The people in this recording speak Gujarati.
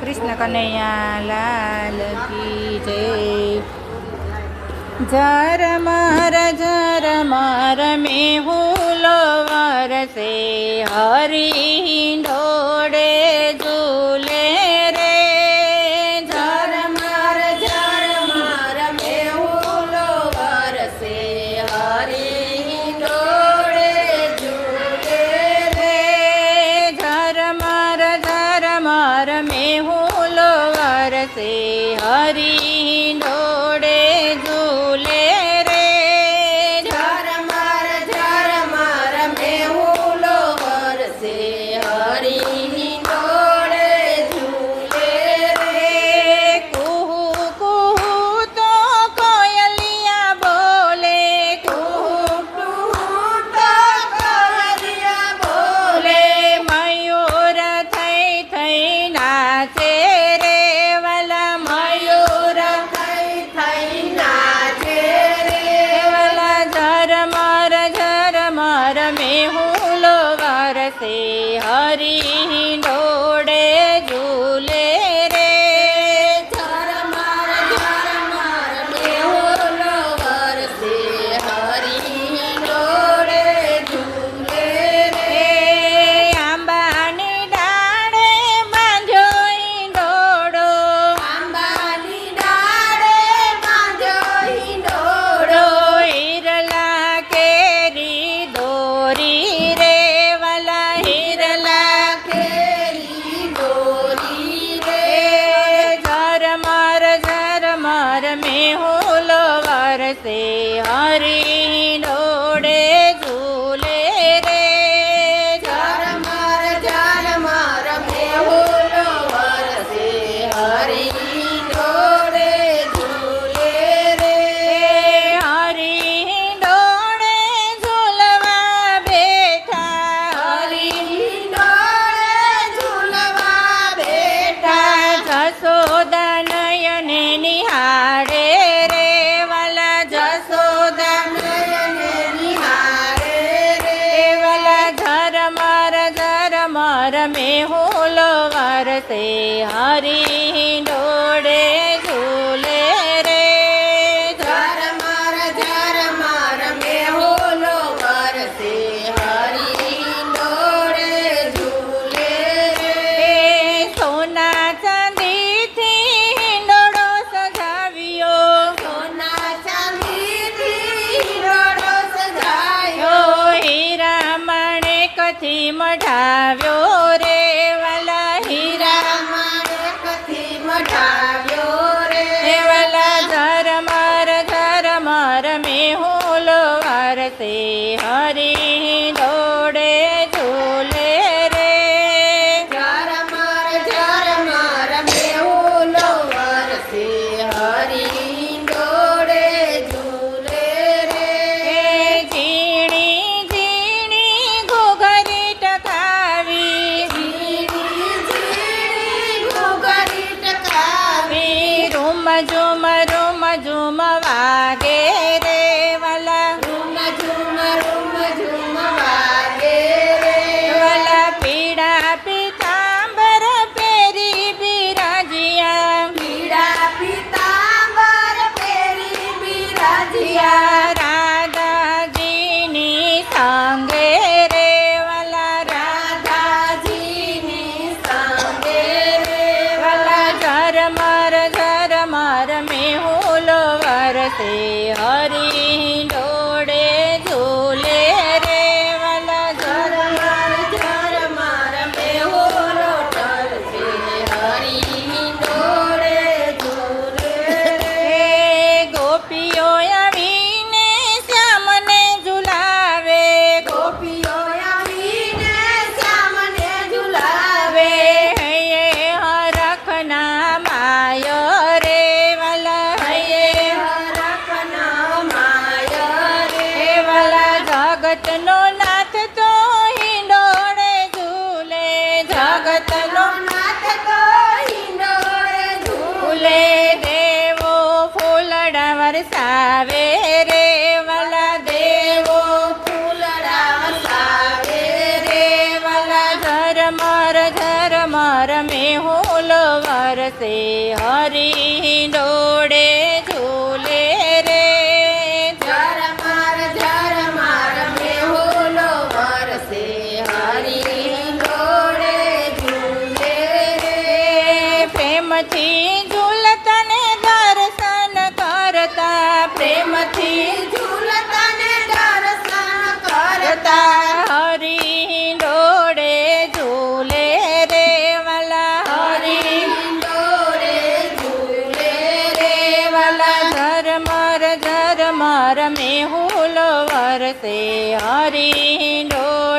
કૃષ્ણ કનૈયા લાલ કી જય। ઝરમર મેહુલો વરસે હરી ઢોળે ઝૂલે રે। ઝરમર મેહુલો વરસે હરી ઢોળે ઝૂલે રે। ઝરમર મેહુલો વરસે હરી ઢોળે ઝૂલે રે। ઝરમર મેહુલો વરસે હરી ઢોળે ઝૂલે રે। કુહુ કુહુ તો કોયલિયા બોલે, કુહુ કુહુ તો કોયલિયા બોલે। મયુર થઈ થઈ નાચે રે વાલા, મયુર થઈ થઈ નાચે રે વાલા। ઝરમર મેહુલો વરસે હરી ઢોળે ઝૂલે રે। ઝરમર મેહુલો વરસે હરી ઢોળે ઝૂલે રે। આંબાની ડાળે બાંધ્યો ઈંડોળો, આંબાની ડાળે બાંધ્યો ઈંડોળો। હિરલા કેરી દોરી રે વાલા, હિરલા કેરી દોરી રે। ઝરમર મેહુલો વરસે હરી ઢોળે ઝૂલે રે। ઝરમર મેહુલો વરસે હરી ઢોળે ઝૂલે રે। હરી ઢોળે ઝૂલવા બેઠા, હરી ઢોળે ઝૂલવા બેઠા। જશોદા નયને નિહાળે રે વાલા, જશોદા નયને નિહાળે રે વાલા। ઝરમર મેહુલો વરસે હરી ઢોળે ઝૂલે રે। ઝરમર મેહુલો વરસે હરી ઢોળે ઝૂલે રે। સોના ચાંદીથી હિંડોળો સજાવ્યો, સોના ચાંદીથી હિંડોળો સજાવ્યો। હીરા માણેકથી મઢાવ્યો રે વાલા, હીરા માણેકથી મઢાવ્યો રે વાલા। ઝરમર મેહુલો વરસે હરી ઢોળે ઝૂલે રે। ઝરમર મેહુલો વરસે હરી ઢોળે ઝૂલે રે। ઝીણી ઝીણી ઘૂઘરી ટકાવી, ઝીણી ઝીણી ઘૂઘરી ટકાવી। રૂમ ઝુમ વાગે રે વાલા, રૂમ ઝુમ વાગે રે વાલા। પીળા પીતાંબર પેરી બિરાજિયા, પીળા પીતાંબર પેરી બિરાજિયા। રાધાજીની સંગે રે વાલા, રાધાજીની સંગે રે વાલા। ઝરમર મેહુલો વરસે હરી ઢોળે ઝૂલે રે વાલા। ઝરમર મેહુલો વરસે હરી ઢોળે ઝૂલે રે। ગોપીઓ આવીને શ્યામને ઝુલાવે, ગોપીઓ આવીને શ્યામને ઝુલાવે। હૈયે હરખના માયો રે વાલા, હૈયે હરખના માયો રે વાલા। જગતનો નાથ તો હિંડોળે ઝૂલે, જગતનો નાથ તો હિંડોળે ઝૂલે। દેવો ફૂલડા વરસાવે રે વાલા, દેવો ફૂલડા વરસાવે રે વાલા। ઝરમર મેહુલો વરસે હરી ડોળે ઝૂલે રે ઝરમર મેહુલો વરસે હરી ડોળે ઝૂલે રે પ્રેમથી ઝૂલતને દર્શન કરતા પ્રેમથી ઝૂલતને દર્શન કરતા હરી ડોળે ઝૂલે રે વાલા હરી ડોળે ઝૂલે રે વાલા ઝરમર મેહુલો વરસે હરી ડોળે